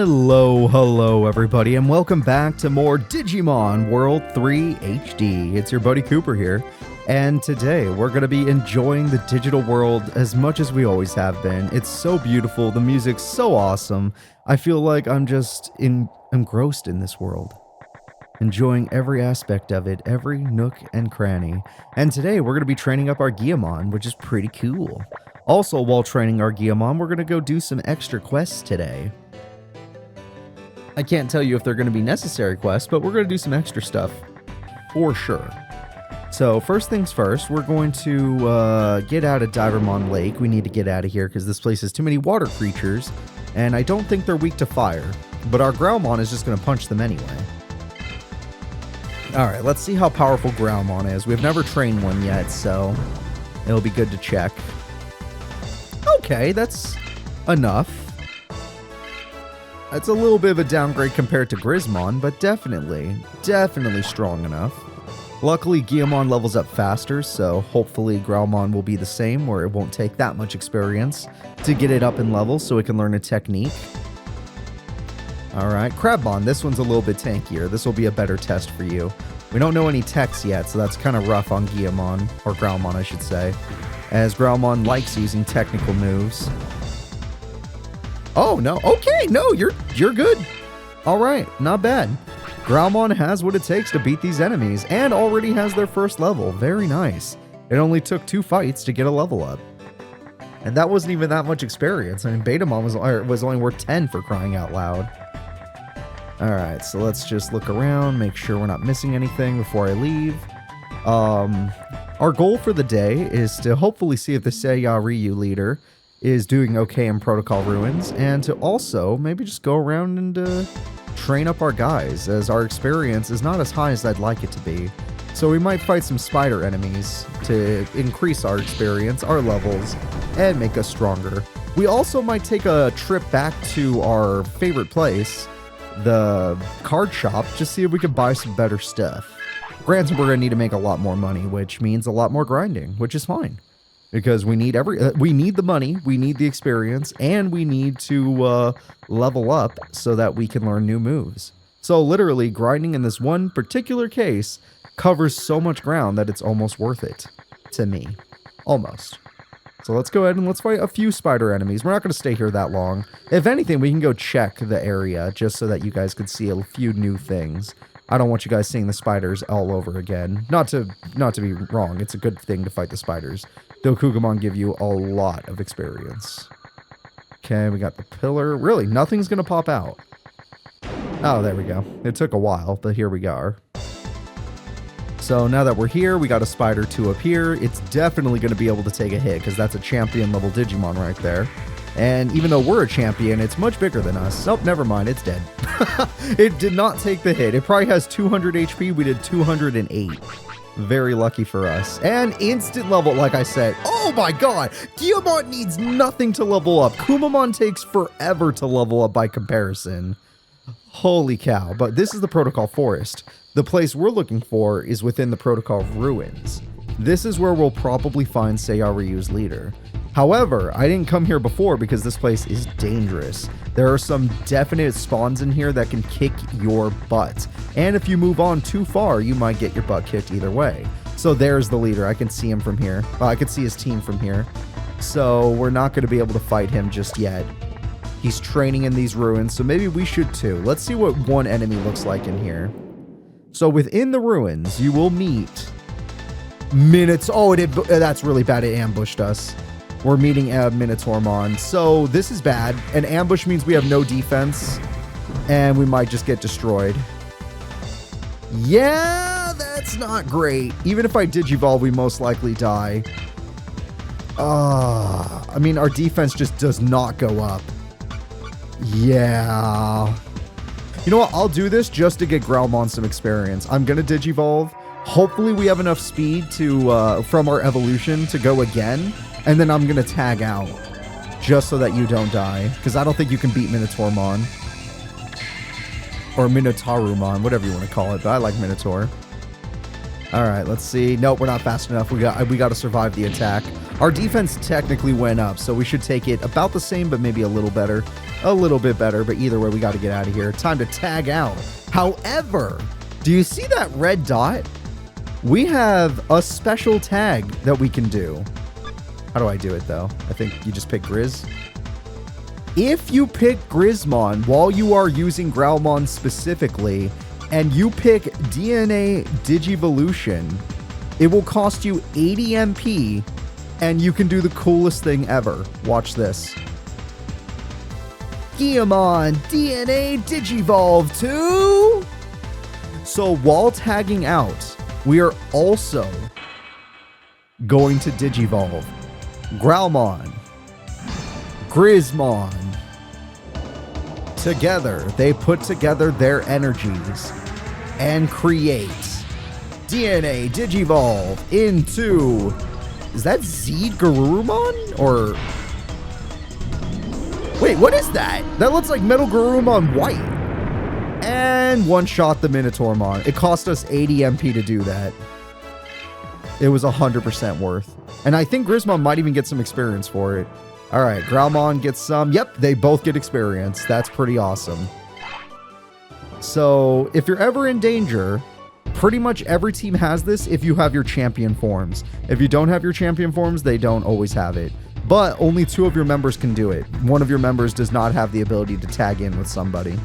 Hello everybody, and welcome back to more Digimon World 3 HD. It's your buddy Cooper here, and today we're going to be enjoying the digital world as much as we always have been. It's so beautiful, the music's so awesome. I feel like I'm just engrossed in this world, enjoying every aspect of it, every nook and cranny. And today we're going to be training up our Veemon, which is pretty cool. Also, while training our Veemon, we're going to go do some extra quests today. I can't tell you if they're going to be necessary quests, but we're going to do some extra stuff for sure. So first things first, we're going to get out of Digimon Lake. We need to get out of here because this place has too many water creatures, and I don't think they're weak to fire. But our Growlmon is just going to punch them anyway. Alright, let's see how powerful Growlmon is. We've never trained one yet, so it'll be good to check. Okay, that's enough. That's a little bit of a downgrade compared to Grismon, but definitely strong enough. Luckily, Veemon levels up faster, so hopefully Growlmon will be the same, where it won't take that much experience to get it up in level so it can learn a technique. Alright, Cardmon, this one's a little bit tankier. This will be a better test for you. We don't know any techs yet, so that's kind of rough on Veemon, or Growlmon I should say, as Growlmon likes using technical moves. Oh, no. Okay, no, you're good. All right, not bad. Growlmon has what it takes to beat these enemies and already has their first level. Very nice. It only took 2 fights to get a level up. And that wasn't even that much experience. I mean, Betamon was only worth 10 for crying out loud. All right, so let's just look around, make sure we're not missing anything before I leave. Our goal for the day is to hopefully see if the Seiya Ryu leader is doing okay in Protocol Ruins, and to also maybe just go around and train up our guys, as our experience is not as high as I'd like it to be. So we might fight some spider enemies to increase our experience, our levels, and make us stronger. We also might take a trip back to our favorite place, the card shop, just see if we can buy some better stuff. Granted, we're going to need to make a lot more money, which means a lot more grinding, which is fine. Because we need we need the money, we need the experience, and we need to level up so that we can learn new moves. So literally, grinding in this one particular case covers so much ground that it's almost worth it to me. Almost. So let's go ahead and let's fight a few spider enemies. We're not going to stay here that long. If anything, we can go check the area just so that you guys can see a few new things. I don't want you guys seeing the spiders all over again. Not to be wrong, it's a good thing to fight the spiders. Dokugumon give you a lot of experience. Okay, we got the pillar. Really, nothing's gonna pop out. Oh, there we go. It took a while, but here we are. So now that we're here, we got a spider 2 up here. It's definitely gonna be able to take a hit, because that's a champion level Digimon right there. And even though we're a champion, it's much bigger than us. Oh, never mind, it's dead. It did not take the hit. It probably has 200 HP. We did 208. Very lucky for us. And instant level, like I said. Oh my god! Veemon needs nothing to level up. Kumamon takes forever to level up by comparison. Holy cow. But this is the Protocol Forest. The place we're looking for is within the Protocol Ruins. This is where we'll probably find Seiya Ryu's leader. However, I didn't come here before because this place is dangerous. There are some definite spawns in here that can kick your butt. And if you move on too far, you might get your butt kicked either way. So there's the leader. I can see him from here. I can see his team from here. So we're not going to be able to fight him just yet. He's training in these ruins, so maybe we should too. Let's see what one enemy looks like in here. So within the ruins, you will meet Minotaur. Oh, that's really bad. It ambushed us. We're meeting a Minotaurmon, so this is bad. An ambush means we have no defense, and we might just get destroyed. Yeah, that's not great. Even if I Digivolve, we most likely die. I mean, our defense just does not go up. Yeah. You know what? I'll do this just to get Growlmon some experience. I'm going to Digivolve. Hopefully, we have enough speed to from our evolution to go again. And then I'm going to tag out, just so that you don't die. Because I don't think you can beat Minotaurmon. Or Minotaurumon, whatever you want to call it. But I like Minotaur. Alright, let's see. Nope, we're not fast enough. We got to survive the attack. Our defense technically went up, so we should take it about the same, but maybe a little better. A little bit better, but either way, we got to get out of here. Time to tag out. However, do you see that red dot? We have a special tag that we can do. How do I do it, though? I think you just pick Grizz. If you pick Grizzmon while you are using Growlmon specifically, and you pick DNA Digivolution, it will cost you 80 MP, and you can do the coolest thing ever. Watch this. Veemon DNA Digivolve 2! So while tagging out, we are also going to Digivolve Growlmon, Grizzmon. Together, they put together their energies and create DNA Digivolve into... Is that Zed Garurumon? Or... Wait, what is that? That looks like Metal Garurumon White. And one-shot the Minotaurmon. It cost us 80 MP to do that. It was 100% worth. And I think Grizzmon might even get some experience for it. All right, Growlmon gets some. Yep, they both get experience. That's pretty awesome. So if you're ever in danger, pretty much every team has this if you have your champion forms. If you don't have your champion forms, they don't always have it. But only 2 of your members can do it. One of your members does not have the ability to tag in with somebody.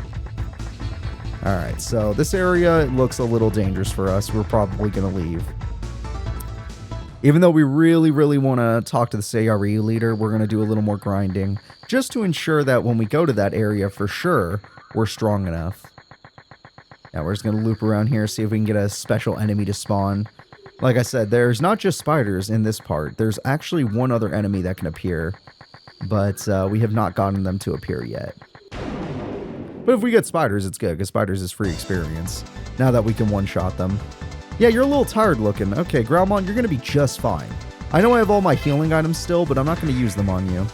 All right, so this area looks a little dangerous for us. We're probably going to leave. Even though we really, really want to talk to the CRE leader, we're going to do a little more grinding just to ensure that when we go to that area for sure, we're strong enough. Now we're just going to loop around here, see if we can get a special enemy to spawn. Like I said, there's not just spiders in this part. There's actually one other enemy that can appear, but we have not gotten them to appear yet. But if we get spiders, it's good, because spiders is free experience, now that we can one-shot them. Yeah, you're a little tired looking. Okay, Growlmon, you're going to be just fine. I know I have all my healing items still, but I'm not going to use them on you.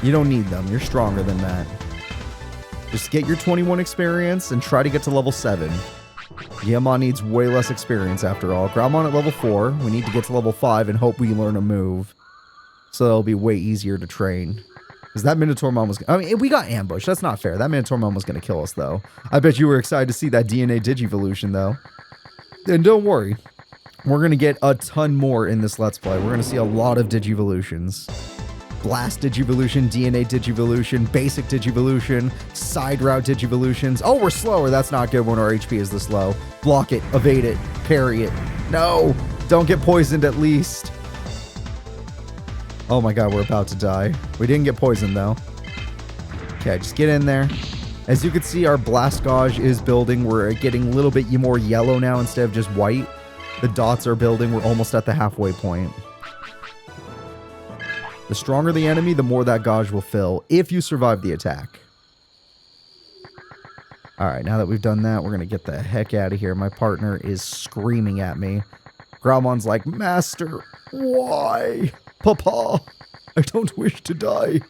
You don't need them. You're stronger than that. Just get your 21 experience and try to get to level 7. Veemon needs way less experience after all. Growlmon at level 4. We need to get to level 5 and hope we learn a move. So it'll be way easier to train. Because that Minotaurmon was... I mean, we got ambushed. That's not fair. That Minotaurmon was going to kill us, though. I bet you were excited to see that DNA Digivolution, though. And don't worry, we're going to get a ton more in this Let's Play. We're going to see a lot of Digivolutions. Blast Digivolution, DNA Digivolution, Basic Digivolution, Side Route Digivolutions. Oh, we're slower. That's not good when our HP is this low. Block it, evade it, parry it. No, don't get poisoned at least. Oh my god, we're about to die. We didn't get poisoned, though. Okay, just get in there. As you can see, our blast gauge is building. We're getting a little bit more yellow now instead of just white. The dots are building. We're almost at the halfway point. The stronger the enemy, the more that gauge will fill, if you survive the attack. Alright, now that we've done that, we're going to get the heck out of here. My partner is screaming at me. Growlmon's like, Master, why? Papa, I don't wish to die.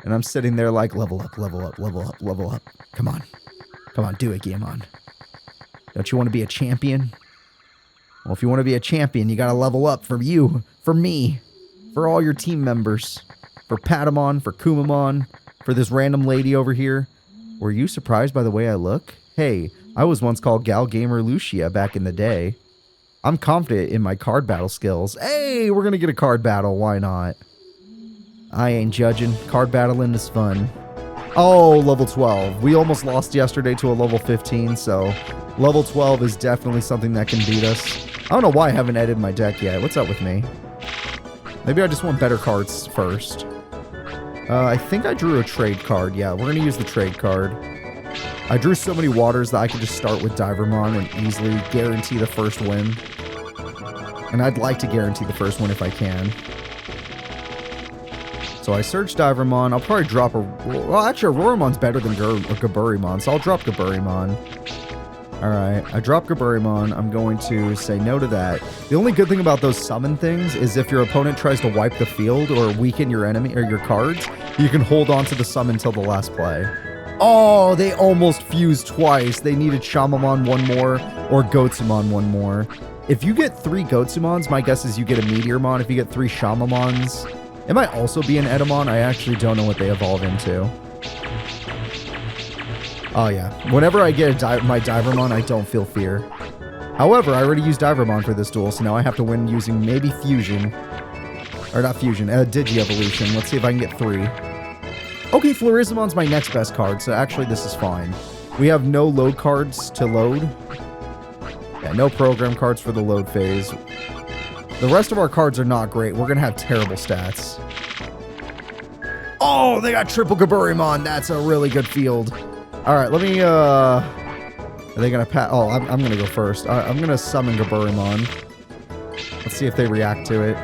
And I'm sitting there like, level up, level up, level up, level up. Come on. Come on, do it, Veemon. Don't you want to be a champion? Well, if you want to be a champion, you got to level up for you, for me, for all your team members, for Patamon, for Kumamon, for this random lady over here. Were you surprised by the way I look? Hey, I was once called Gal Gamer Lucia back in the day. I'm confident in my card battle skills. Hey, we're going to get a card battle. Why not? I ain't judging. Card battling is fun. Oh, level 12. We almost lost yesterday to a level 15, so level 12 is definitely something that can beat us. I don't know why I haven't edited my deck yet. What's up with me? Maybe I just want better cards first. I think I drew a trade card. Yeah, we're going to use the trade card. I drew so many waters that I could just start with Divermon and easily guarantee the first win. And I'd like to guarantee the first win if I can. So I searched Divermon. I'll probably drop a... Well, actually, Auroramon's better than Gaburimon, so I'll drop Gaburimon. Alright, I dropped Gaburimon. I'm going to say no to that. The only good thing about those summon things is if your opponent tries to wipe the field or weaken your enemy or your cards, you can hold on to the summon until the last play. Oh, they almost fused twice. They needed Shamamon one more or Goatsumon one more. If you get 3 Gotsumons, my guess is you get a Meteormon. If you get 3 Shamamons, it might also be an Edamon. I actually don't know what they evolve into. Oh yeah, whenever I get my Divermon, I don't feel fear. However, I already used Divermon for this duel, so now I have to win using maybe Fusion. Or not Fusion, Digi-Evolution. Let's see if I can get 3. Okay, Florizimon's my next best card, so actually this is fine. We have no load cards to load. Yeah, no program cards for the load phase. The rest of our cards are not great. We're going to have terrible stats. Oh, they got triple Gaburimon. That's a really good field. All right, let me, are they going to pass? Oh, I'm going to go first. I'm going to summon Gaburimon. Let's see if they react to it.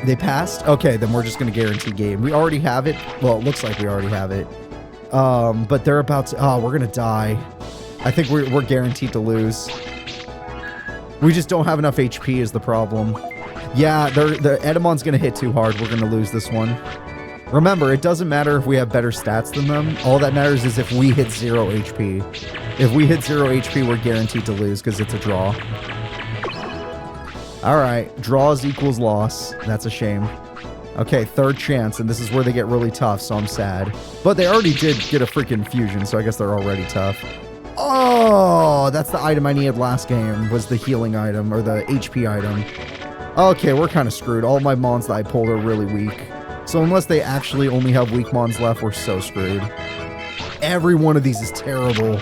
They passed? Okay, then we're just going to guarantee game. We already have it. Well, it looks like we already have it. But they're about to... Oh, we're going to die. I think we're guaranteed to lose. We just don't have enough HP is the problem. Yeah, the Edamon's going to hit too hard. We're going to lose this one. Remember, it doesn't matter if we have better stats than them. All that matters is if we hit 0 HP. If we hit 0 HP, we're guaranteed to lose because it's a draw. Alright, draws equals loss. That's a shame. Okay, 3rd chance, and this is where they get really tough, so I'm sad. But they already did get a freaking fusion, so I guess they're already tough. Oh, that's the item I needed last game, was the healing item, or the HP item. Okay, we're kind of screwed. All my mons that I pulled are really weak. So unless they actually only have weak mons left, we're so screwed. Every one of these is terrible.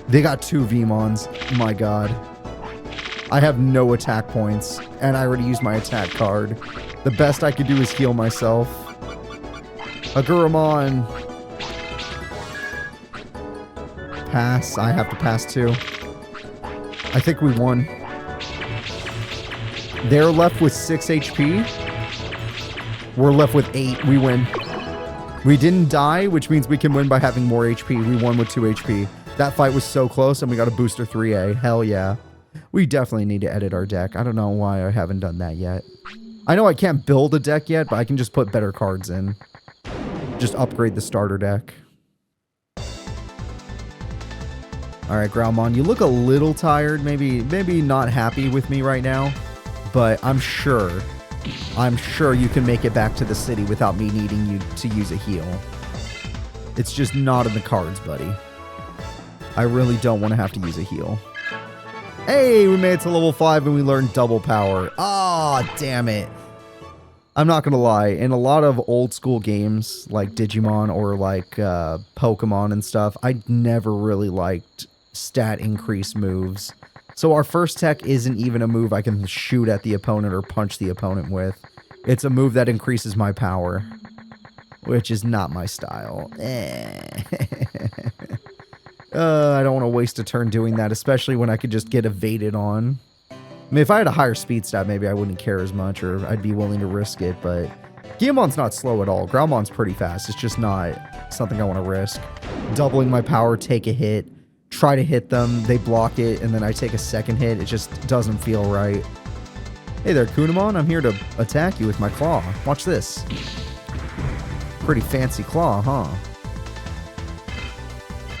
They got 2 Veemons. My god. I have no attack points, and I already used my attack card. The best I could do is heal myself. Agurumon. Pass. I have to pass too. I think we won. They're left with 6 HP. We're left with 8. We win. We didn't die, which means we can win by having more HP. We won with 2 HP. That fight was so close, and we got a booster 3A. Hell yeah. We definitely need to edit our deck. I don't know why I haven't done that yet. I know I can't build a deck yet, but I can just put better cards in. Just upgrade the starter deck. Alright, Growlmon, you look a little tired. Maybe not happy with me right now. But I'm sure you can make it back to the city without me needing you to use a heal. It's just not in the cards, buddy. I really don't want to have to use a heal. Hey, we made it to level 5 and we learned double power. Ah, damn it. I'm not going to lie. In a lot of old school games like Digimon or like Pokemon and stuff, I never really liked stat increase moves. So our first tech isn't even a move I can shoot at the opponent or punch the opponent with. It's a move that increases my power, which is not my style. I don't want to waste a turn doing that, especially when I could just get evaded on. I mean, if I had a higher speed stat, maybe I wouldn't care as much, or I'd be willing to risk it, but Guillemon's not slow at all. Growlmon's pretty fast. It's just not something I want to risk. Doubling my power, take a hit, try to hit them, they block it, and then I take a second hit. It just doesn't feel right. Hey there, Kunamon. I'm here to attack you with my claw. Watch this. Pretty fancy claw, huh?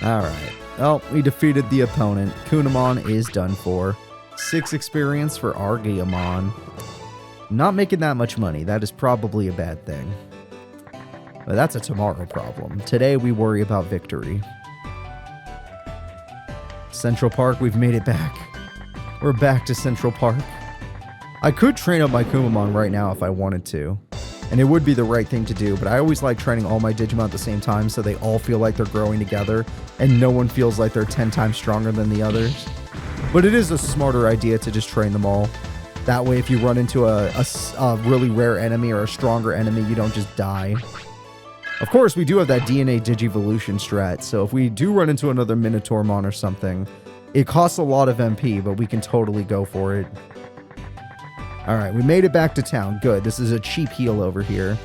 Alright. Well, we defeated the opponent. Kunamon is done for. 6 experience for our Guillemon. Not making that much money. That is probably a bad thing. But that's a tomorrow problem. Today we worry about victory. Central Park, we've made it back. We're back to Central Park. I could train up my Kumamon right now if I wanted to. And it would be the right thing to do, but I always like training all my Digimon at the same time so they all feel like they're growing together and no one feels like they're 10 times stronger than the others. But it is a smarter idea to just train them all. That way if you run into a really rare enemy or a stronger enemy, you don't just die. Of course, we do have that DNA digivolution strat, so if we do run into another Minotaurmon or something, it costs a lot of MP, but we can totally go for it. Alright, we made it back to town. Good. This is a cheap heal over here.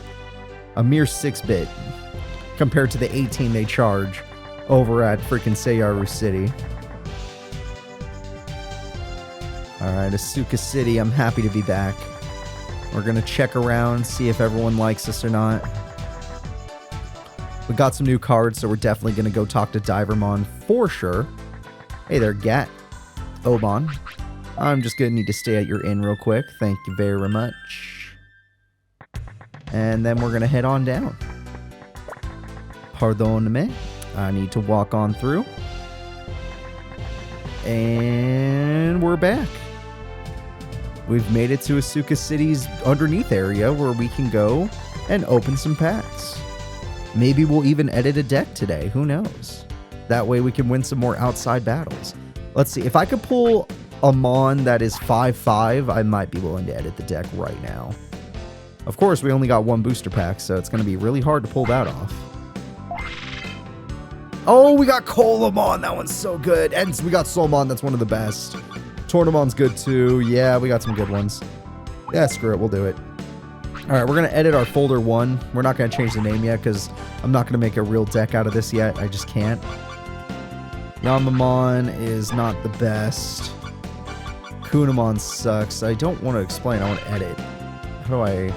A mere 6-bit compared to the 18 they charge over at freaking Seiyaru City. Alright, Asuka City. I'm happy to be back. We're going to check around, see if everyone likes us or not. We got some new cards, so we're definitely going to go talk to Divermon for sure. Hey there, Gat. Oban. I'm just gonna need to stay at your inn real quick. Thank you very much. And then we're gonna head on down. Pardon me. I need to walk on through. And we're back. We've made it to Asuka City's underneath area where we can go and open some packs. Maybe we'll even edit a deck today. Who knows? That way we can win some more outside battles. Let's see. If I could pull a Mon that is 5/5, I might be willing to edit the deck right now. Of course, we only got one booster pack, so it's going to be really hard to pull that off. Oh, we got Colamon. That one's so good. And we got Solmon. That's one of the best. Tornamon's good too. Yeah, we got some good ones. Yeah, screw it. We'll do it. All right, we're going to edit our folder 1. We're not going to change the name yet because I'm not going to make a real deck out of this yet. I just can't. Yamamon is not the best. Kunamon sucks. I don't want to explain. I want to edit. How do I...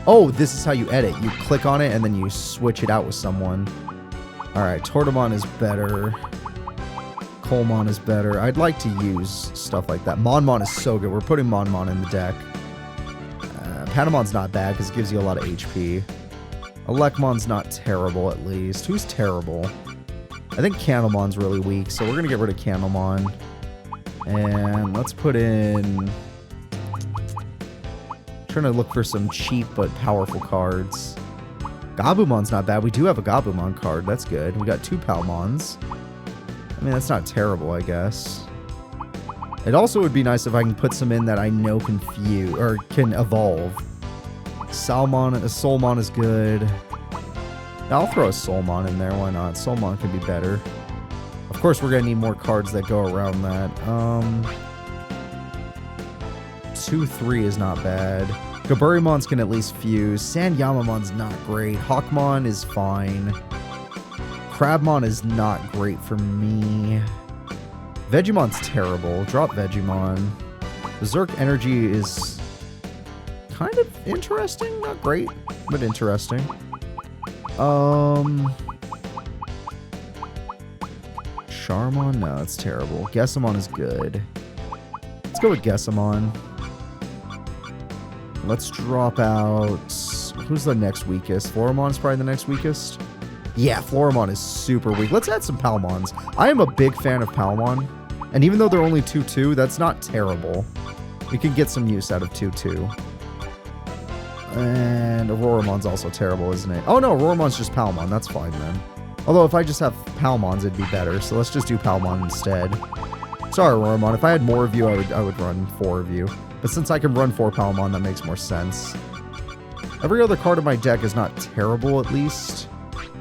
Oh, this is how you edit. You click on it and then you switch it out with someone. All right, Tortamon is better. Colemon is better. I'd like to use stuff like that. Monmon is so good. We're putting Monmon in the deck. Panamon's not bad because it gives you a lot of HP. Elecmon's not terrible, at least. Who's terrible? I think Candlemon's really weak, so we're going to get rid of Candlemon. And let's put in... trying to look for some cheap but powerful cards. Gabumon's not bad. We do have a Gabumon card. That's good. We got 2 Palmons. I mean, that's not terrible, I guess. It also would be nice if I can put some in that I know can fuse or can evolve. Soulmon is good. I'll throw a Soulmon in there. Why not? Soulmon can be better. Of course, we're going to need more cards that go around that. 2-3 is not bad. Gaburimon's can at least fuse. Sanyamamon's not great. Hawkmon is fine. Crabmon is not great for me. Vegemon's terrible. Drop Vegemon. Berserk Energy is kind of interesting. Not great, but interesting. Charmon? No, it's terrible. Gessamon is good. Let's go with Gessamon. Let's drop out... Who's the next weakest? Floramon's probably the next weakest. Yeah, Floramon is super weak. Let's add some Palmons. I am a big fan of Palmon. And even though they're only 2-2, that's not terrible. We can get some use out of 2-2. And Auroramon's also terrible, isn't it? Oh no, Auroramon's just Palmon. That's fine then. Although if I just have Palmons, it'd be better. So let's just do Palmon instead. Sorry, Auroramon. If I had more of you, I would run 4 of you. But since I can run 4 Palmon, that makes more sense. Every other card in my deck is not terrible, at least.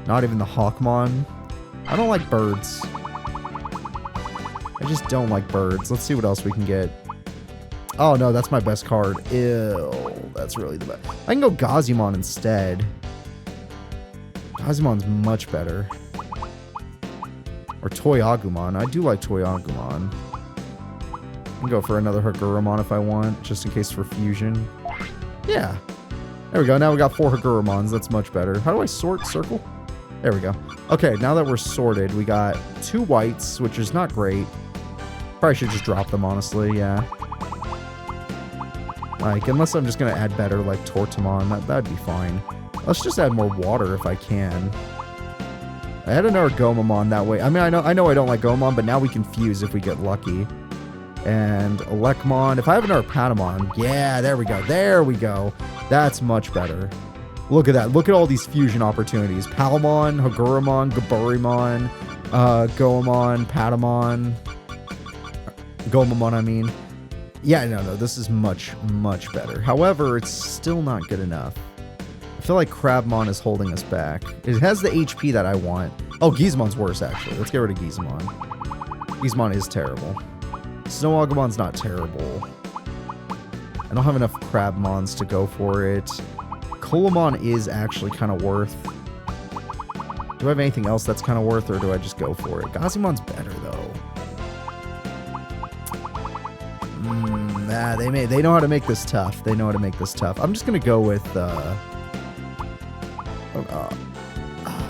Not even the Hawkmon. I don't like birds. I just don't like birds. Let's see what else we can get. Oh, no, that's my best card. Ew, that's really the best. I can go Gazimon instead. Gazimon's much better. Or Toyagumon. I do like Toyagumon. I can go for another Hagurumon if I want, just in case for fusion. Yeah. There we go. Now we got 4 Hagurumons. That's much better. How do I sort? Circle? There we go. Okay, now that we're sorted, we got 2 whites, which is not great. Probably should just drop them, honestly. Yeah. Like, unless I'm just going to add better, like Tortamon. That'd be fine. Let's just add more water if I can. I had another Gomamon that way. I mean, I know I don't like Gomamon, but now we can fuse if we get lucky. And Elecmon. If I have another Patamon. Yeah, there we go. There we go. That's much better. Look at that. Look at all these fusion opportunities. Palmon, Hagurumon, Gaburimon, Goemon, Patamon. Gomamon, I mean. Yeah, no. This is much, much better. However, it's still not good enough. I feel like Crabmon is holding us back. It has the HP that I want. Oh, Gizmon's worse, actually. Let's get rid of Gizmon. Gizmon is terrible. Snowagumon's not terrible. I don't have enough Crabmons to go for it. Colamon is actually kind of worth. Do I have anything else that's kind of worth, or do I just go for it? Gazimon's better, though. They know how to make this tough. They know how to make this tough. I'm just going to go with...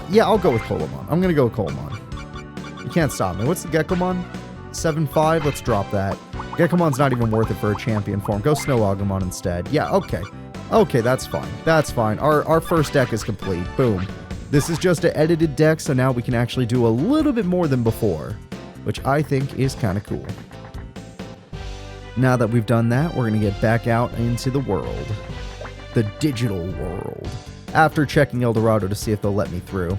yeah, I'll go with Colamon. I'm going to go with Colamon. You can't stop me. What's the Gekomon? 7-5, let's drop that. Gekumon's not even worth it for a champion form. Go Snow Agumon instead. Yeah, okay. Okay, that's fine. That's fine. Our first deck is complete. Boom. This is just an edited deck, so now we can actually do a little bit more than before, which I think is kind of cool. Now that we've done that, we're going to get back out into the world. The digital world. After checking El Dorado to see if they'll let me through.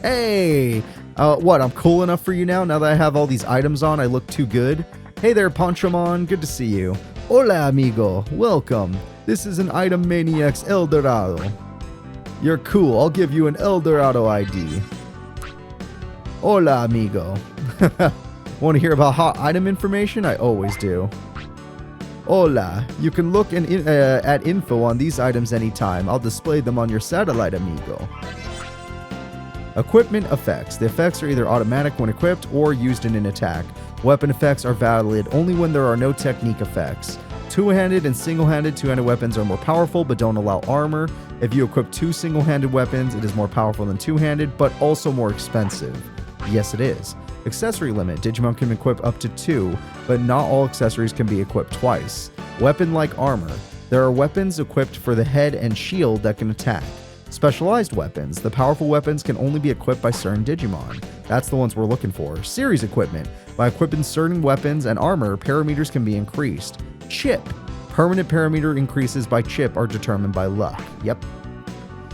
Hey! What, I'm cool enough for you now? Now that I have all these items on, I look too good? Hey there, Ponchomon. Good to see you. Hola, amigo. Welcome. This is an Item Maniacs El Dorado. You're cool. I'll give you an El Dorado ID. Hola, amigo. Want to hear about hot item information? I always do. Hola. You can look at info on these items anytime. I'll display them on your satellite, amigo. Equipment effects. The effects are either automatic when equipped or used in an attack. Weapon effects are valid only when there are no technique effects. Two-handed and single-handed two-handed weapons are more powerful but don't allow armor. If you equip two single-handed weapons, it is more powerful than two-handed, but also more expensive. Yes, it is. Accessory limit. Digimon can equip up to 2, but not all accessories can be equipped twice. Weapon-like armor. There are weapons equipped for the head and shield that can attack. Specialized weapons. The powerful weapons can only be equipped by certain Digimon. That's the ones we're looking for. Series equipment. By equipping certain weapons and armor, parameters can be increased. Chip. Permanent parameter increases by chip are determined by luck. Yep.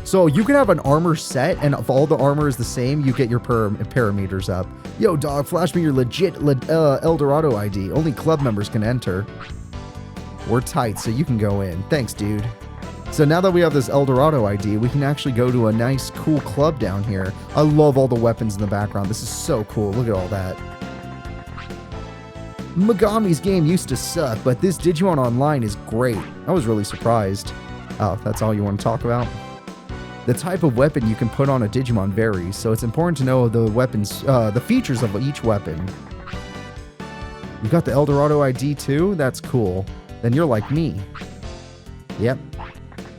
So you can have an armor set, and if all the armor is the same, you get your parameters up. Yo, dog, flash me your legit El Dorado ID. Only club members can enter. We're tight, so you can go in. Thanks, dude. So now that we have this El Dorado ID, we can actually go to a nice, cool club down here. I love all the weapons in the background. This is so cool. Look at all that. Megami's game used to suck, but this Digimon Online is great. I was really surprised. Oh, that's all you want to talk about? The type of weapon you can put on a Digimon varies, so it's important to know the weapons, the features of each weapon. You got the El Dorado ID too? That's cool. Then you're like me. Yep.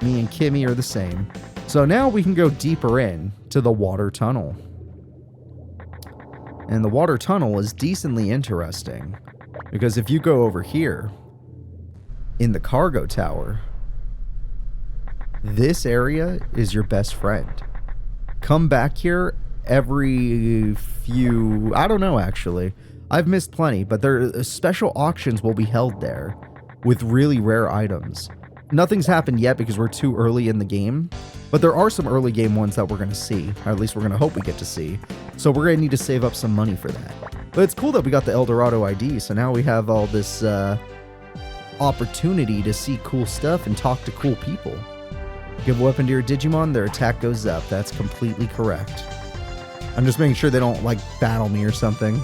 Me and Kimmy are the same. So now we can go deeper in to the water tunnel. And the water tunnel is decently interesting. Because if you go over here, in the cargo tower, this area is your best friend. Come back here every few... I don't know, actually. I've missed plenty, but special auctions will be held there with really rare items. Nothing's happened yet because we're too early in the game, but there are some early game ones that we're going to see, or at least we're going to hope we get to see. So we're going to need to save up some money for that. But it's cool that we got the El Dorado ID, so now we have all this opportunity to see cool stuff and talk to cool people. Give a weapon to your Digimon, their attack goes up. That's completely correct. I'm just making sure they don't, like, battle me or something.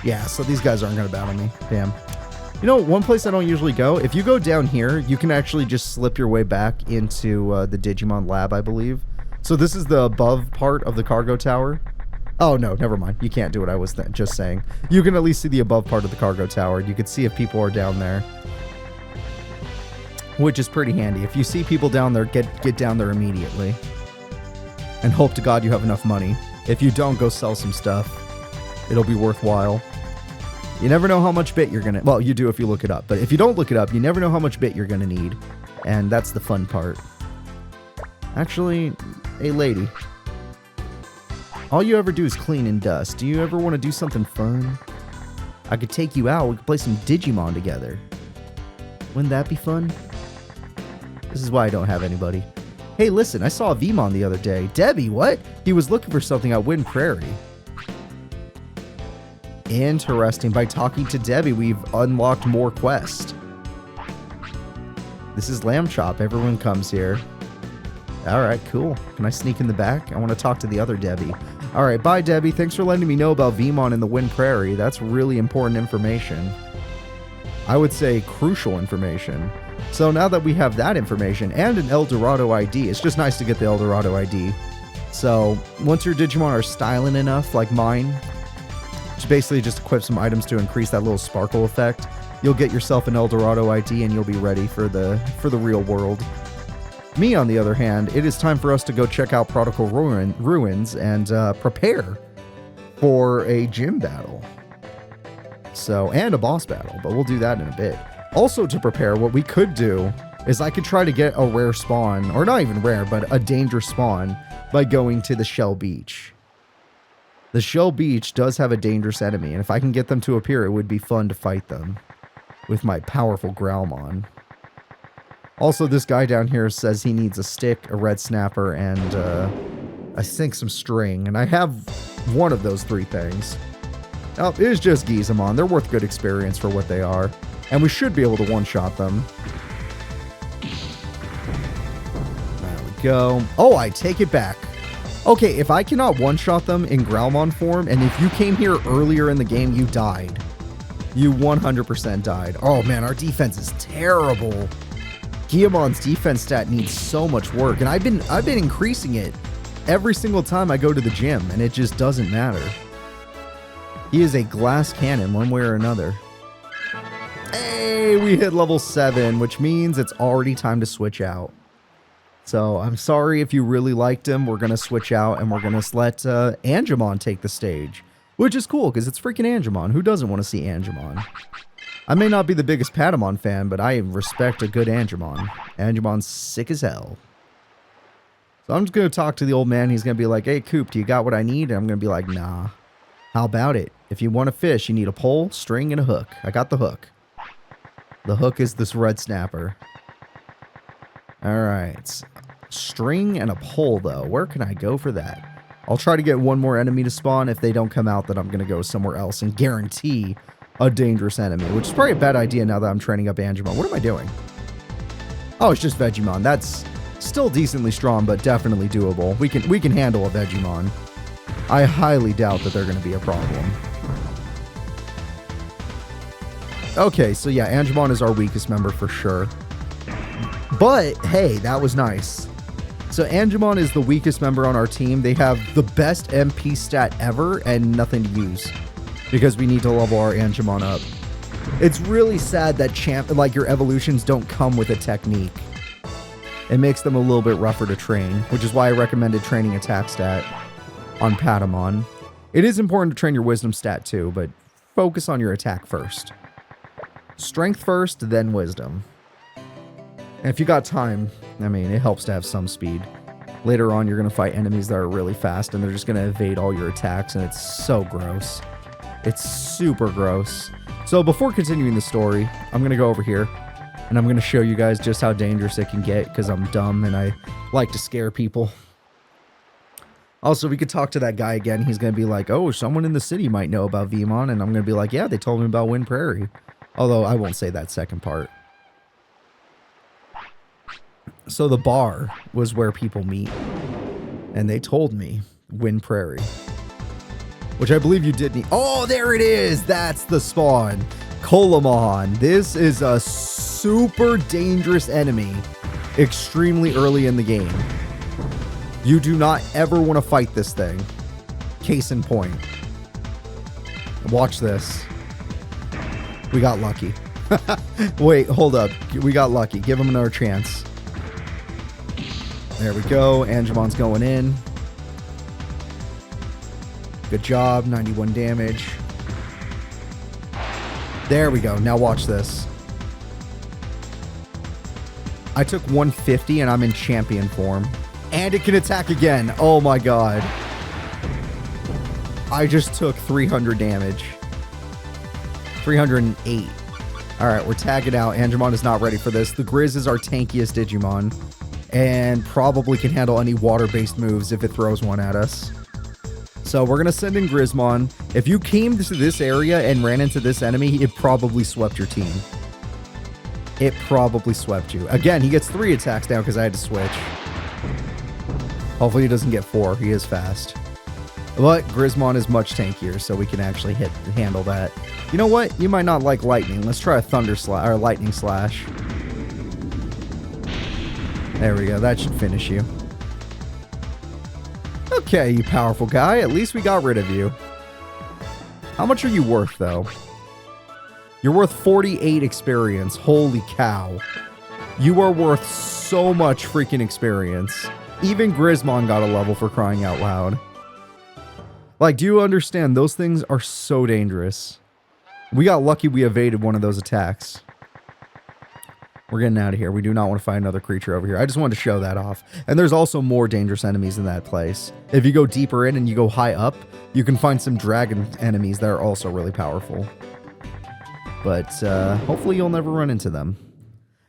Yeah, so these guys aren't going to battle me. Damn. You know, one place I don't usually go, if you go down here, you can actually just slip your way back into the Digimon lab, I believe. So this is the above part of the cargo tower. Oh, no, never mind. You can't do what I was just saying. You can at least see the above part of the cargo tower. You can see if people are down there. Which is pretty handy. If you see people down there, get down there immediately. And hope to God you have enough money. If you don't, go sell some stuff. It'll be worthwhile. You never know how much bit you're gonna... Well, you do if you look it up. But if you don't look it up, you never know how much bit you're gonna need. And that's the fun part. Actually, hey lady. All you ever do is clean and dust. Do you ever want to do something fun? I could take you out. We could play some Digimon together. Wouldn't that be fun? This is why I don't have anybody. Hey, listen, I saw a Veemon the other day. Debbie, what? He was looking for something at Prairie. Interesting. By talking to Debbie, we've unlocked more quests. This is Lamb Chop. Everyone comes here. Alright, cool. Can I sneak in the back? I want to talk to the other Debbie. Alright, bye Debbie. Thanks for letting me know about Veemon in the Prairie. That's really important information. I would say crucial information. So now that we have that information and an El Dorado ID, it's just nice to get the El Dorado ID. So once your Digimon are styling enough, like mine, which basically just equip some items to increase that little sparkle effect, you'll get yourself an El Dorado ID and you'll be ready for the real world. Me, on the other hand, it is time for us to go check out Prodigal Ruins and prepare for a gym battle. So, and a boss battle, but we'll do that in a bit. Also, to prepare, what we could do is I could try to get a rare spawn, or not even rare, but a dangerous spawn by going to the Shell Beach. The Shell Beach does have a dangerous enemy, and if I can get them to appear, it would be fun to fight them with my powerful Growlmon. Also, this guy down here says he needs a stick, a red snapper, and I think some string, and I have one of those 3 things. Oh, it is just Gizamon. They're worth good experience for what they are, and we should be able to one-shot them. There we go. Oh, I take it back. Okay, if I cannot one-shot them in Growlmon form, and if you came here earlier in the game, you died. You 100% died. Oh man, our defense is terrible. Guillamon's defense stat needs so much work, and I've been increasing it every single time I go to the gym, and it just doesn't matter. He is a glass cannon one way or another. Hey, we hit level 7, which means it's already time to switch out. So I'm sorry if you really liked him. We're going to switch out, and we're going to let Angemon take the stage, which is cool because it's freaking Angemon. Who doesn't want to see Angemon? I may not be the biggest Patamon fan, but I respect a good Angemon. Angemon's sick as hell. So I'm just going to talk to the old man. He's going to be like, hey, Coop, do you got what I need? And I'm going to be like, nah. How about it? If you want to fish, you need a pole, string, and a hook. I got the hook. The hook is this red snapper. All right. String and a pole, though. Where can I go for that? I'll try to get one more enemy to spawn. If they don't come out, then I'm going to go somewhere else and guarantee a dangerous enemy, which is probably a bad idea now that I'm training up Angemon. What am I doing? Oh, it's just Vegemon. That's still decently strong, but definitely doable. We can handle a Vegemon. I highly doubt that they're going to be a problem. Okay, so yeah, Angemon is our weakest member for sure. But, hey, that was nice. So Angemon is the weakest member on our team. They have the best MP stat ever and nothing to use because we need to level our Angemon up. It's really sad that your evolutions don't come with a technique. It makes them a little bit rougher to train, which is why I recommended training attack stat on Patamon. It is important to train your wisdom stat too, but focus on your attack first. Strength first, then wisdom. And if you got time, I mean, it helps to have some speed. Later on, you're going to fight enemies that are really fast, and they're just going to evade all your attacks, and it's so gross. It's super gross. So before continuing the story, I'm going to go over here, and I'm going to show you guys just how dangerous it can get, because I'm dumb, and I like to scare people. Also, we could talk to that guy again. He's going to be like, oh, someone in the city might know about Veemon, and I'm going to be like, yeah, they told me about Wind Prairie. Although, I won't say that second part. So the bar was where people meet, and they told me Wind Prairie, which I believe you did need. Oh, there it is. That's the spawn. Colamon. This is a super dangerous enemy extremely early in the game. You do not ever want to fight this thing. Case in point. Watch this. We got lucky. Wait, hold up. We got lucky. Give him another chance. There we go. Angemon's going in. Good job. 91 damage. There we go. Now watch this. I took 150 and I'm in champion form. And it can attack again. Oh my god. I just took 300 damage. 308. Alright, we're tagging out. Angemon is not ready for this. The Grizz is our tankiest Digimon. And probably can handle any water-based moves if it throws one at us. So we're going to send in Grizzmon. If you came to this area and ran into this enemy, it probably swept your team. It probably swept you. Again, he gets 3 attacks now because I had to switch. Hopefully he doesn't get 4. He is fast. But Grizzmon is much tankier, so we can actually handle that. You know what? You might not like lightning. Let's try a thunder slash or lightning slash. There we go. That should finish you. Okay, you powerful guy. At least we got rid of you. How much are you worth, though? You're worth 48 experience. Holy cow. You are worth so much freaking experience. Even Grizzmon got a level for crying out loud. Like, do you understand? Those things are so dangerous. We got lucky we evaded one of those attacks. We're getting out of here. We do not want to find another creature over here. I just wanted to show that off. And there's also more dangerous enemies in that place. If you go deeper in and you go high up, you can find some dragon enemies that are also really powerful. But hopefully you'll never run into them.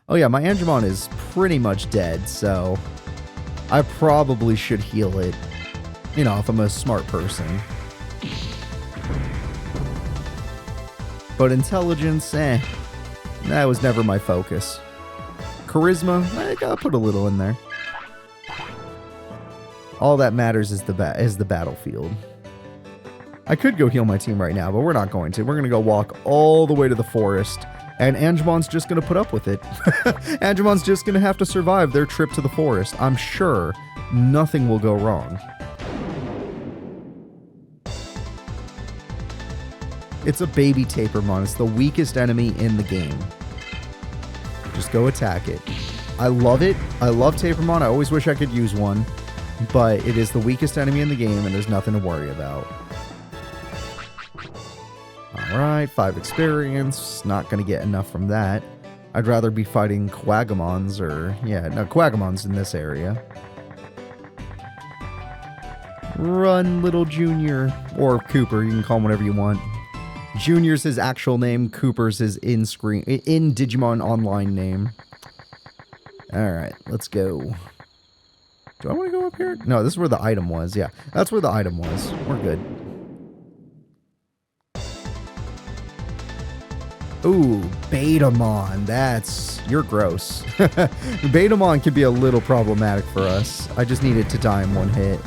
Oh yeah, my Angemon is pretty much dead, so I probably should heal it. You know, if I'm a smart person. But intelligence, that was never my focus. Charisma, I gotta put a little in there. All that matters is the battlefield. I could go heal my team right now, but we're not going to. We're gonna go walk all the way to the forest, and Angemon's just gonna put up with it. Angemon's just gonna have to survive their trip to the forest. I'm sure nothing will go wrong. It's a baby Tapermon. It's the weakest enemy in the game. Just go attack it. I love it. I love Tapermon. I always wish I could use one. But it is the weakest enemy in the game, and there's nothing to worry about. Alright, 5 experience. Not going to get enough from that. I'd rather be fighting Quagamons or... Yeah, no, Quagamons in this area. Run, little Junior. Or Cooper. You can call him whatever you want. Junior's his actual name. Cooper's his in Digimon Online name. Alright, let's go. Do I want to go up here? No, this is where the item was. Yeah, that's where the item was. We're good. Ooh, Betamon. You're gross. Betamon can be a little problematic for us. I just need it to die in one hit.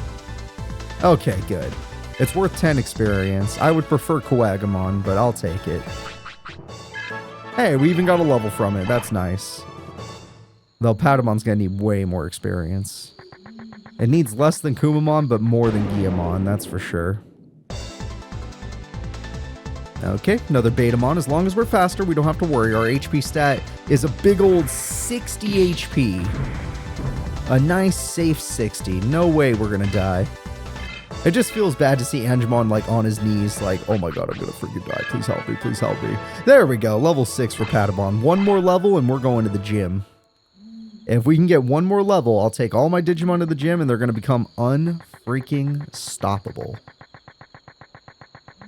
Okay, good. It's worth 10 experience. I would prefer Quagamon, but I'll take it. Hey, we even got a level from it. That's nice. Though Patamon's gonna need way more experience. It needs less than Kumamon, but more than Guillamon, that's for sure. Okay, another Betamon. As long as we're faster, we don't have to worry. Our HP stat is a big old 60 HP. A nice, safe 60. No way we're gonna die. It just feels bad to see Angemon, like, on his knees, like, oh my god, I'm gonna freaking die. Please help me, please help me. There we go, level 6 for Patamon. One more level and we're going to the gym. If we can get one more level, I'll take all my Digimon to the gym and they're gonna become unfreaking stoppable.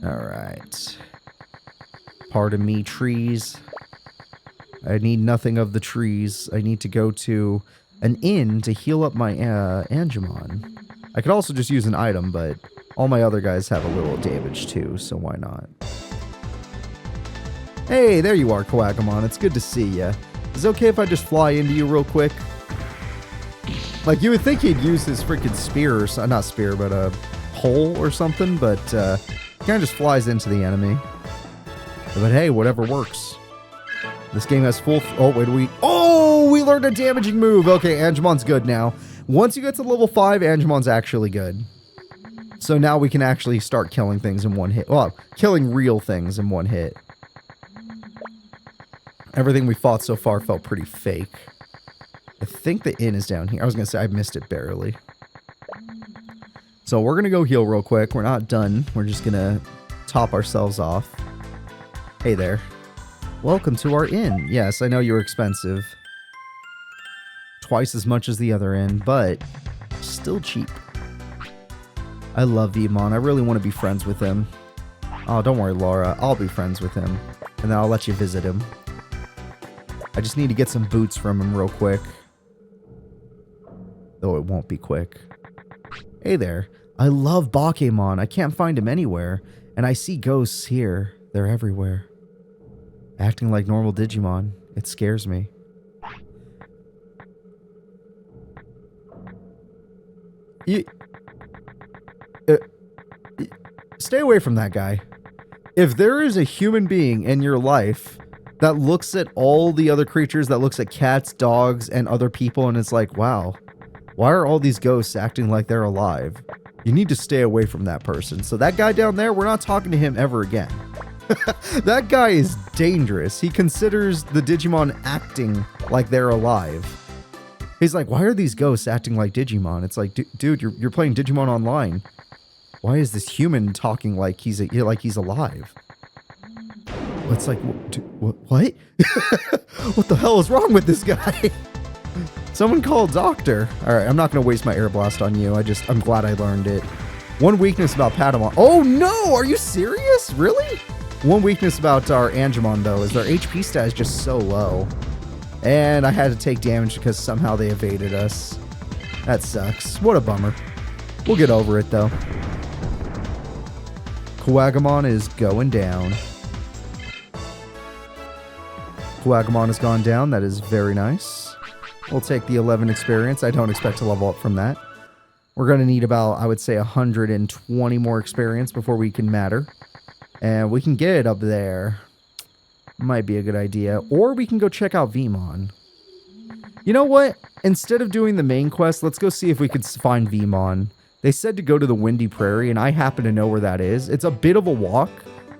Alright. Pardon me, trees. I need nothing of the trees. I need to go to an inn to heal up my Angemon. I could also just use an item, but all my other guys have a little damage too, so why not? Hey, there you are, Quagamon. It's good to see ya. Is it okay if I just fly into you real quick? Like, you would think he'd use his freaking spear, or not spear, but a pole or something, but he kind of just flies into the enemy. But hey, whatever works. This game has full... Oh, wait, we learned a damaging move! Okay, Angemon's good now. Once you get to level 5, Angemon's actually good. So now we can actually start killing things in one hit. Well, killing real things in one hit. Everything we fought so far felt pretty fake. I think the inn is down here. I was going to say I missed it barely. So we're going to go heal real quick. We're not done. We're just going to top ourselves off. Hey there. Welcome to our inn. Yes, I know you're expensive. Twice as much as the other inn, but still cheap. I love Veemon. I really want to be friends with him. Oh, don't worry, Laura. I'll be friends with him. And then I'll let you visit him. I just need to get some boots from him real quick. Though it won't be quick. Hey there. I love Bakemon. I can't find him anywhere. And I see ghosts here. They're everywhere. Acting like normal Digimon. It scares me. Stay away from that guy. If there is a human being in your life that looks at all the other creatures, that looks at cats, dogs, and other people, and it's like, wow, why are all these ghosts acting like they're alive? You need to stay away from that person. So that guy down there, we're not talking to him ever again. That guy is dangerous. He considers the Digimon acting like they're alive. He's like, why are these ghosts acting like Digimon? It's like, dude, you're playing Digimon Online. Why is this human talking like he's alive? It's like, what? What the hell is wrong with this guy? Someone call a doctor. All right, I'm not going to waste my air blast on you. I'm glad I learned it. One weakness about Patamon. Oh no, are you serious? Really? One weakness about our Angemon though is their HP stat is just so low. And I had to take damage because somehow they evaded us. That sucks. What a bummer. We'll get over it though. Quagamon is going down. Quagamon has gone down. That is very nice. We'll take the 11 experience. I don't expect to level up from that. We're going to need about, I would say, 120 more experience before we can matter. And we can get it up there. Might be a good idea. Or we can go check out Veemon. You know what? Instead of doing the main quest, let's go see if we could find Veemon. They said to go to the Windy Prairie, and I happen to know where that is. It's a bit of a walk,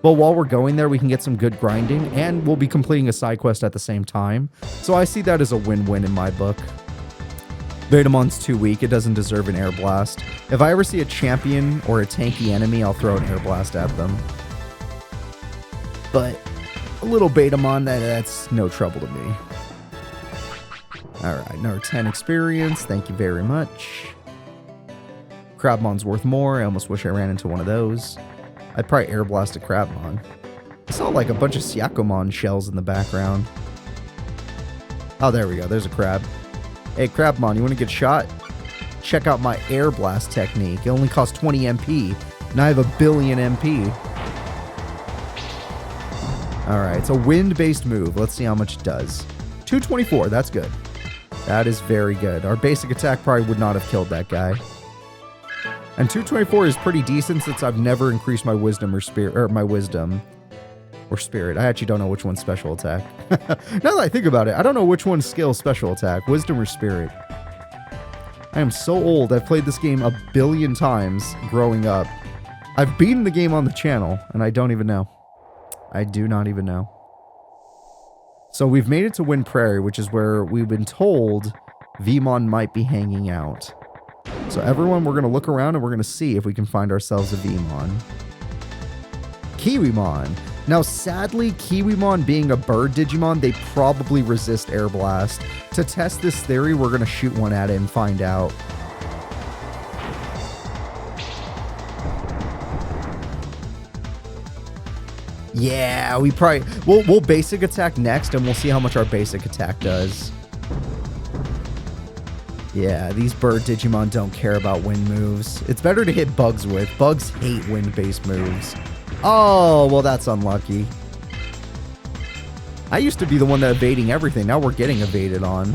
but while we're going there, we can get some good grinding, and we'll be completing a side quest at the same time. So I see that as a win-win in my book. Veemon's too weak. It doesn't deserve an air blast. If I ever see a champion or a tanky enemy, I'll throw an air blast at them. But a little Veemon, that's no trouble to me. Alright, another 10 experience. Thank you very much. Cardmon's worth more. I almost wish I ran into one of those. I'd probably air blast a Cardmon. I saw like a bunch of Syakomon shells in the background. Oh, there we go. There's a crab. Hey, Cardmon, you want to get shot? Check out my air blast technique. It only costs 20 MP, and I have a billion MP. Alright, it's a wind-based move. Let's see how much it does. 224, that's good. That is very good. Our basic attack probably would not have killed that guy. And 224 is pretty decent since I've never increased my wisdom or spirit, or my wisdom or spirit. I actually don't know which one's special attack. Now that I think about it, I don't know which one's skill special attack, wisdom or spirit. I am so old. I've played this game a billion times growing up. I've beaten the game on the channel, and I don't even know. I do not even know. So we've made it to Wind Prairie, which is where we've been told Veemon might be hanging out. So everyone, we're going to look around and we're going to see if we can find ourselves a Veemon. Kiwimon. Now, sadly, Kiwimon being a bird Digimon, they probably resist Air Blast. To test this theory, we're going to shoot one at it and find out. Yeah, we probably... We'll basic attack next, and we'll see how much our basic attack does. Yeah, these bird Digimon don't care about wind moves. It's better to hit bugs with. Bugs hate wind-based moves. Oh, well, that's unlucky. I used to be the one that evading everything. Now we're getting evaded on.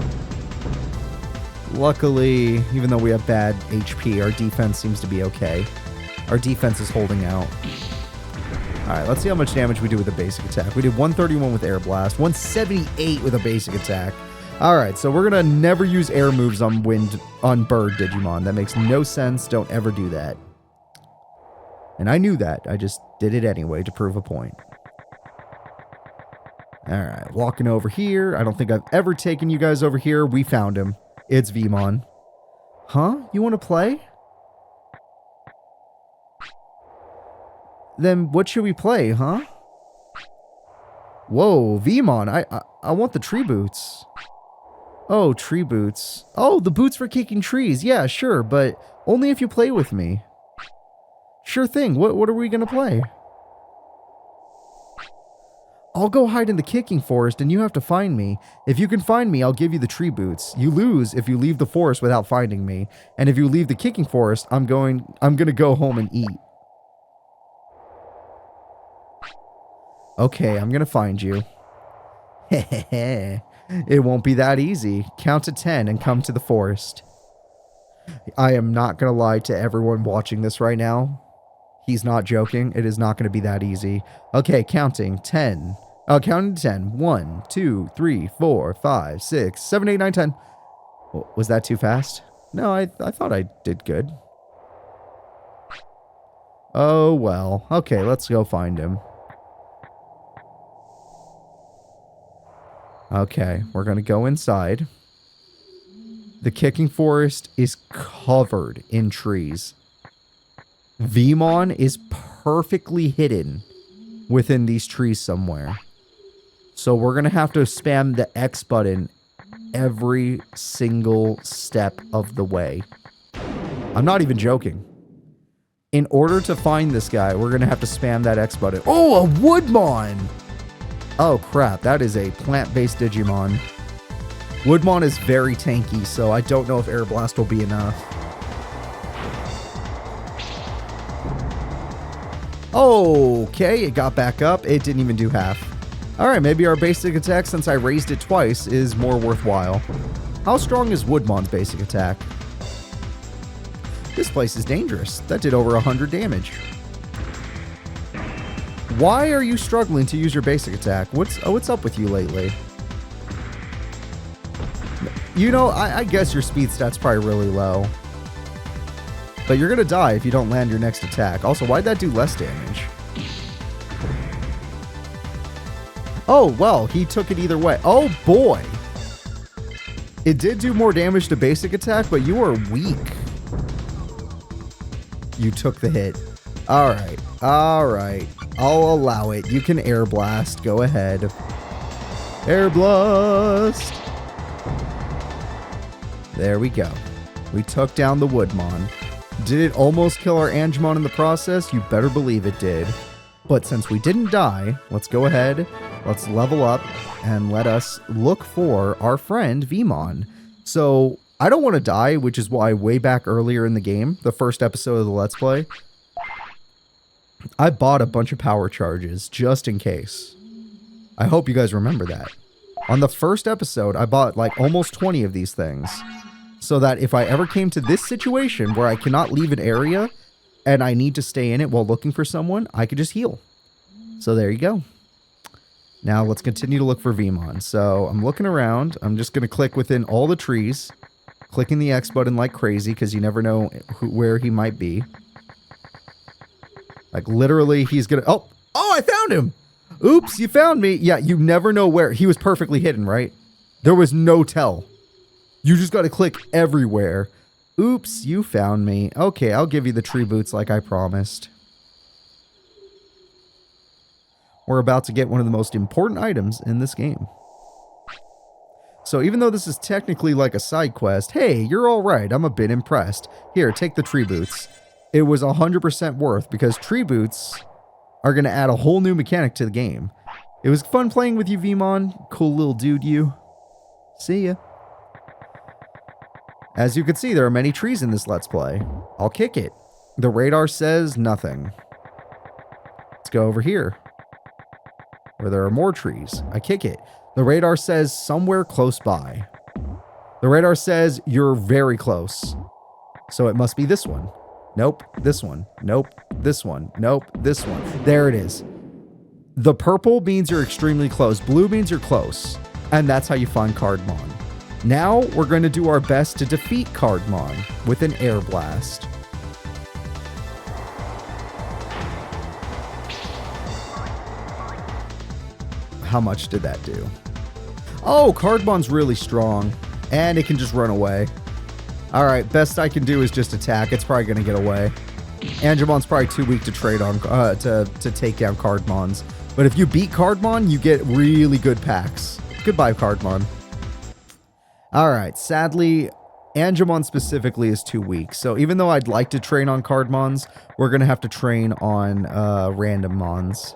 Luckily, even though we have bad HP, our defense seems to be okay. Our defense is holding out. Alright, let's see how much damage we do with a basic attack. We did 131 with Air Blast, 178 with a basic attack. Alright, so we're going to never use air moves on bird Digimon. That makes no sense. Don't ever do that. And I knew that. I just did it anyway to prove a point. Alright, walking over here. I don't think I've ever taken you guys over here. We found him. It's Veemon. Huh? You want to play? Then what should we play, huh? Whoa, Veemon, I want the tree boots. Oh, tree boots. Oh, the boots for kicking trees. Yeah, sure, but only if you play with me. Sure thing. What are we gonna play? I'll go hide in the kicking forest and you have to find me. If you can find me, I'll give you the tree boots. You lose if you leave the forest without finding me. And if you leave the kicking forest, I'm gonna go home and eat. Okay, I'm gonna find you. Hehehe. It won't be that easy. Count to 10 and come to the forest. I am not gonna lie to everyone watching this right now. He's not joking. It is not gonna be that easy. Okay, counting. 10. Oh, counting to 10. 1, 2, 3, 4, 5, 6, 7, 8, 9, 10. Was that too fast? No, I thought I did good. Oh, well. Okay, let's go find him. Okay, we're going to go inside. The kicking forest is covered in trees. Veemon is perfectly hidden within these trees somewhere. So we're going to have to spam the X button every single step of the way. I'm not even joking. In order to find this guy, we're going to have to spam that X button. Oh, a Woodmon! Oh, crap. That is a plant-based Digimon. Woodmon is very tanky, so I don't know if Air Blast will be enough. Okay, it got back up. It didn't even do half. Alright, maybe our basic attack, since I raised it twice, is more worthwhile. How strong is Woodmon's basic attack? This place is dangerous. That did over 100 damage. Why are you struggling to use your basic attack? What's up with you lately? You know, I guess your speed stat's probably really low. But you're gonna die if you don't land your next attack. Also, why'd that do less damage? Oh, well, he took it either way. Oh, boy. It did do more damage to basic attack, but you are weak. You took the hit. All right. All right. I'll allow it. You can air blast. Go ahead. Air blast. There we go. We took down the Woodmon. Did it almost kill our Angemon in the process? You better believe it did. But since we didn't die, let's go ahead. Let's level up and let us look for our friend Veemon. So I don't want to die, which is why way back earlier in the game, the first episode of the Let's Play, I bought a bunch of power charges just in case. I hope you guys remember that. On the first episode, I bought like almost 20 of these things so that if I ever came to this situation where I cannot leave an area and I need to stay in it while looking for someone, I could just heal. So there you go. Now let's continue to look for Veemon. So I'm looking around. I'm just going to click within all the trees, clicking the X button like crazy because you never know where he might be. Like literally he's going to... Oh, I found him. Oops, you found me. Yeah, you never know where. He was perfectly hidden, right? There was no tell. You just got to click everywhere. Oops, you found me. Okay, I'll give you the tree boots like I promised. We're about to get one of the most important items in this game. So even though this is technically like a side quest, hey, you're all right. I'm a bit impressed. Here, take the tree boots. It was 100% worth because tree boots are going to add a whole new mechanic to the game. It was fun playing with you, Veemon. Cool little dude, you. See ya. As you can see, there are many trees in this Let's Play. I'll kick it. The radar says nothing. Let's go over here, where there are more trees. I kick it. The radar says somewhere close by. The radar says you're very close. So it must be this one. Nope, this one. Nope, this one. Nope, this one. There it is. The purple means you're extremely close. Blue means you're close. And that's how you find Cardmon. Now we're going to do our best to defeat Cardmon with an air blast. How much did that do? Oh, Cardmon's really strong. And it can just run away. Alright, best I can do is just attack. It's probably going to get away. Angemon's probably too weak to trade on to take down Cardmons. But if you beat Cardmon, you get really good packs. Goodbye, Cardmon. Alright, sadly, Angemon specifically is too weak. So even though I'd like to train on Cardmons, we're going to have to train on random mons.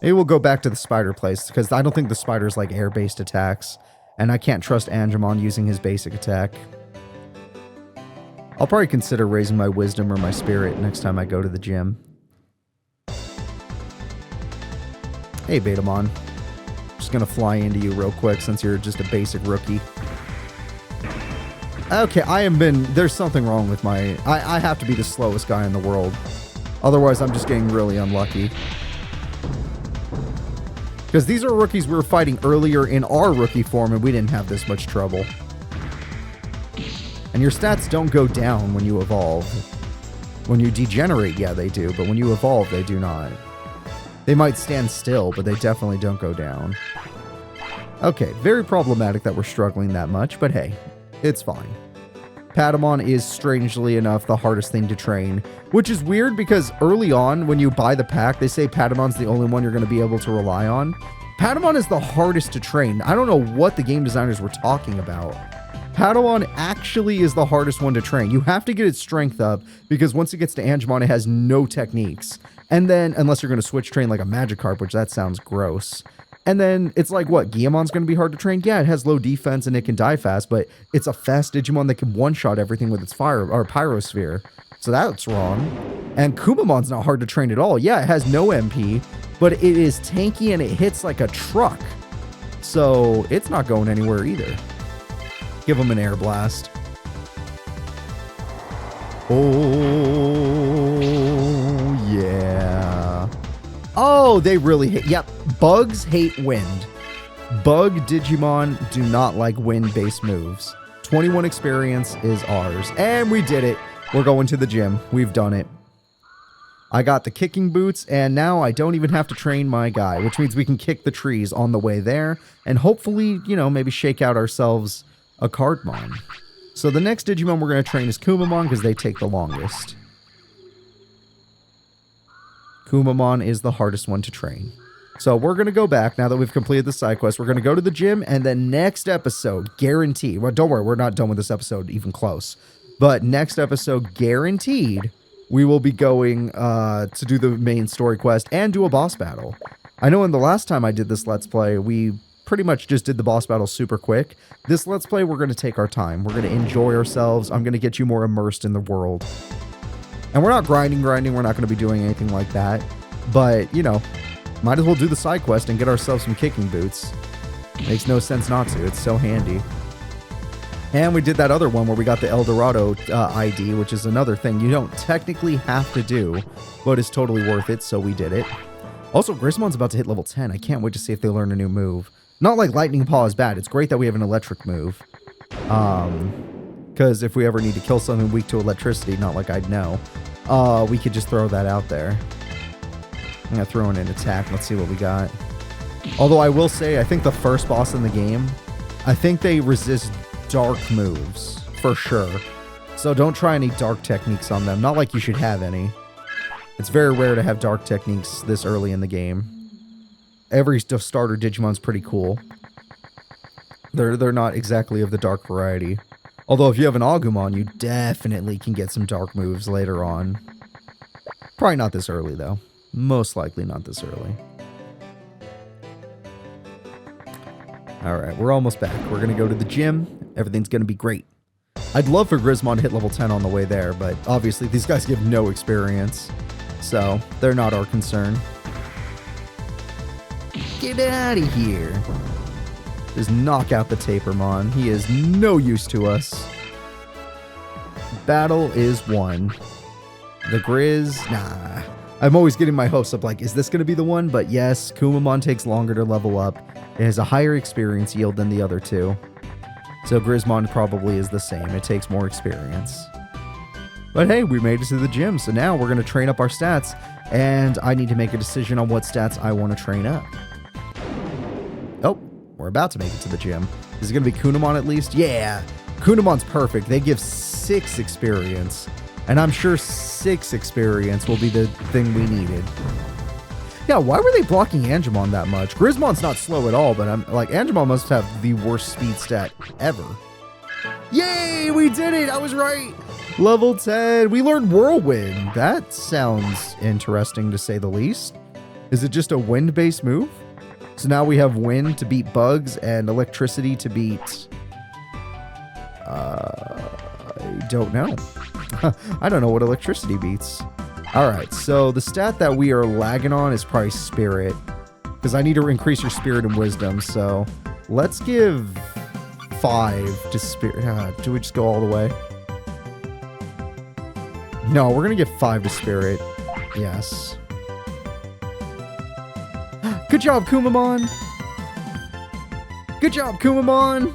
Maybe we'll go back to the spider place, because I don't think the spider's like air-based attacks, and I can't trust Angemon using his basic attack. I'll probably consider raising my wisdom or my spirit next time I go to the gym. Hey, Betamon. Just gonna fly into you real quick since you're just a basic rookie. Okay, there's something wrong with my... I have to be the slowest guy in the world. Otherwise, I'm just getting really unlucky. Because these are rookies we were fighting earlier in our rookie form, and we didn't have this much trouble. And your stats don't go down when you evolve. When you degenerate, yeah, they do, but when you evolve, they do not. They might stand still, but they definitely don't go down. Okay, very problematic that we're struggling that much, but hey, it's fine. Patamon is, strangely enough, the hardest thing to train, which is weird because early on, when you buy the pack, they say Patamon's the only one you're going to be able to rely on. Patamon is the hardest to train. I don't know what the game designers were talking about. Patamon actually is the hardest one to train. You have to get its strength up because once it gets to Angemon, it has no techniques. And then, unless you're going to switch train like a Magikarp, which that sounds gross. And then it's like, what, Guillimon's going to be hard to train? Yeah, it has low defense and it can die fast, but it's a fast Digimon that can one-shot everything with its fire or Pyrosphere. So that's wrong. And Kumamon's not hard to train at all. Yeah, it has no MP, but it is tanky and it hits like a truck. So it's not going anywhere either. Give him an air blast. Oh, yeah. Oh, they really hate. Yep. Bugs hate wind. Bug Digimon do not like wind-based moves. 21 experience is ours. And we did it. We're going to the gym. We've done it. I got the kicking boots, and now I don't even have to train my guy, which means we can kick the trees on the way there, and hopefully, you know, maybe shake out ourselves a Cardmon. So the next Digimon we're going to train is Kumamon, because they take the longest. Kumamon is the hardest one to train. So we're going to go back, now that we've completed the side quest, we're going to go to the gym, and then next episode, guaranteed, well, don't worry, we're not done with this episode, even close, but next episode, guaranteed, we will be going to do the main story quest and do a boss battle. I know in the last time I did this Let's Play, we pretty much just did the boss battle super quick. This Let's Play, we're going to take our time. We're going to enjoy ourselves. I'm going to get you more immersed in the world. And we're not grinding. We're not going to be doing anything like that. But, you know, might as well do the side quest and get ourselves some kicking boots. Makes no sense not to. It's so handy. And we did that other one where we got the Dorado ID, which is another thing you don't technically have to do, but it's totally worth it, so we did it. Also, Grismon's about to hit level 10. I can't wait to see if they learn a new move. Not like Lightning Paw is bad. It's great that we have an electric move. Because if we ever need to kill something weak to electricity, not like I'd know, we could just throw that out there. I'm going to throw in an attack. Let's see what we got. Although I will say, I think the first boss in the game, I think they resist dark moves, for sure. So don't try any dark techniques on them. Not like you should have any. It's very rare to have dark techniques this early in the game. Every starter Digimon's pretty cool. They're not exactly of the dark variety. Although if you have an Agumon, you definitely can get some dark moves later on. Probably not this early, though. Most likely not this early. Alright, we're almost back. We're going to go to the gym. Everything's going to be great. I'd love for Grismon to hit level 10 on the way there, but obviously these guys give no experience. So, they're not our concern. Get out of here. Just knock out the Tapermon. He is no use to us. Battle is won. The Grizz, nah. I'm always getting my hopes up like, is this going to be the one? But yes, Kumamon takes longer to level up. It has a higher experience yield than the other two. So Grismon probably is the same. It takes more experience. But hey, we made it to the gym. So now we're going to train up our stats. And I need to make a decision on what stats I want to train up. Oh, we're about to make it to the gym. Is it going to be Kunamon at least? Yeah. Kunamon's perfect. They give 6 experience. And I'm sure 6 experience will be the thing we needed. Yeah, why were they blocking Angemon that much? Grismon's not slow at all, but I'm like, Angemon must have the worst speed stat ever. Yay, we did it! I was right! Level 10. We learned Whirlwind. That sounds interesting to say the least. Is it just a wind-based move? So now we have wind to beat bugs and electricity to beat... I don't know. I don't know what electricity beats. Alright, so the stat that we are lagging on is probably Spirit. Because I need to increase your Spirit and Wisdom, so let's give 5 to Spirit. Do we just go all the way? No, we're going to give 5 to Spirit. Yes. Good job, Kumamon! Good job, Kumamon!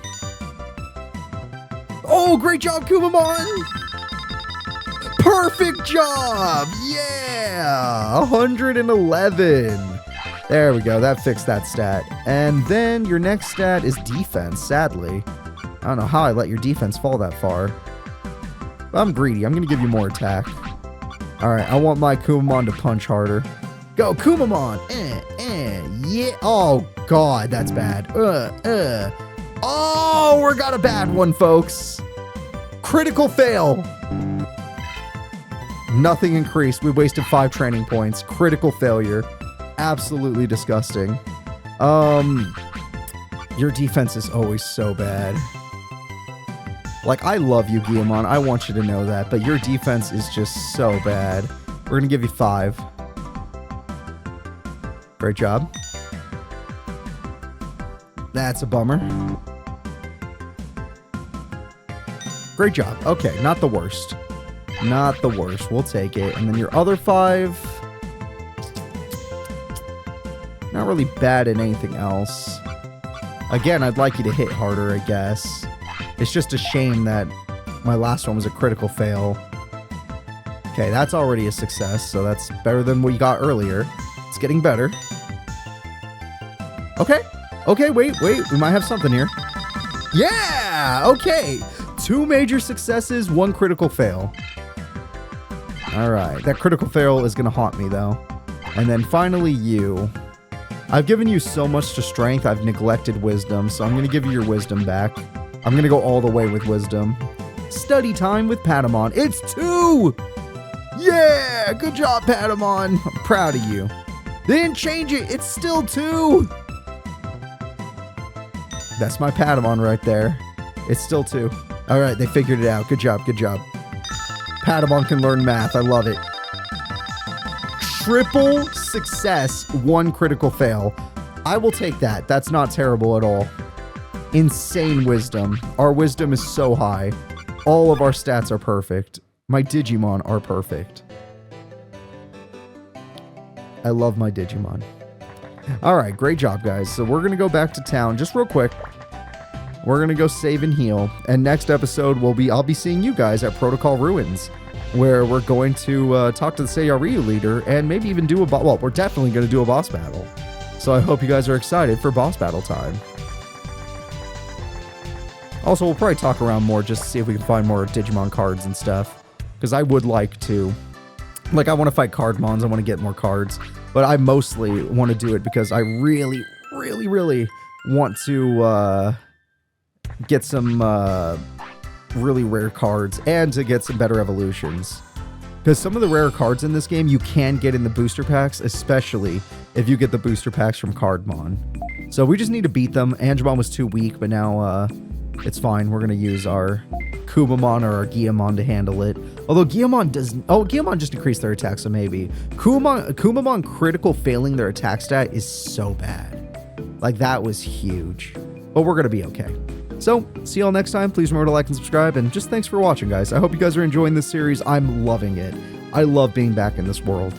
Oh, great job, Kumamon! Perfect job! Yeah! 111. There we go. That fixed that stat. And then your next stat is defense, sadly. I don't know how I let your defense fall that far. I'm greedy. I'm going to give you more attack. All right, I want my Kumamon to punch harder. Go, Kumamon! Yeah. Oh, God, that's bad. Oh, we got a bad one, folks. Critical fail. Nothing increased. We wasted 5 training points. Critical failure. Absolutely disgusting. Your defense is always so bad. Like, I love you, Veemon. I want you to know that, but your defense is just so bad. We're gonna give you 5. Great job. That's a bummer. Great job. Okay, not the worst. Not the worst. We'll take it. And then your other 5. Not really bad at anything else. Again, I'd like you to hit harder, I guess. It's just a shame that my last one was a critical fail. Okay, that's already a success, so that's better than what you got earlier. It's getting better. Okay. Okay, wait. We might have something here. Yeah! Okay. 2 major successes, 1 critical fail. Alright, that critical fail is going to haunt me, though. And then finally, you. I've given you so much to strength, I've neglected wisdom, so I'm going to give you your wisdom back. I'm going to go all the way with wisdom. Study time with Patamon. It's 2! Yeah! Good job, Patamon. I'm proud of you. They didn't change it. It's still 2! That's my Patamon right there. It's still 2. Alright, they figured it out. Good job, good job. Patamon can learn math. I love it. Triple success, 1 critical fail. I will take that. That's not terrible at all. Insane wisdom. Our wisdom is so high. All of our stats are perfect. My Digimon are perfect. I love my Digimon. Alright, great job, guys. So we're going to go back to town just real quick. We're going to go save and heal. And next episode I'll be seeing you guys at Protocol Ruins, where we're going to talk to the Seiyaru leader and maybe even do well, we're definitely going to do a boss battle. So I hope you guys are excited for boss battle time. Also, we'll probably talk around more just to see if we can find more Digimon cards and stuff. Because I would like to. Like, I want to fight Cardmons. I want to get more cards. But I mostly want to do it because I really, really, really want to get some really rare cards and to get some better evolutions. Because some of the rare cards in this game you can get in the booster packs, especially if you get the booster packs from Cardmon. So we just need to beat them. Angemon was too weak, but now it's fine. We're going to use our Kumamon or our Veemon to handle it. Although Veemon doesn't... Oh, Veemon just increased their attack, so maybe. Kumamon critical failing their attack stat is so bad. Like, that was huge. But we're going to be okay. So, see y'all next time. Please remember to like and subscribe, and just thanks for watching, guys. I hope you guys are enjoying this series. I'm loving it. I love being back in this world.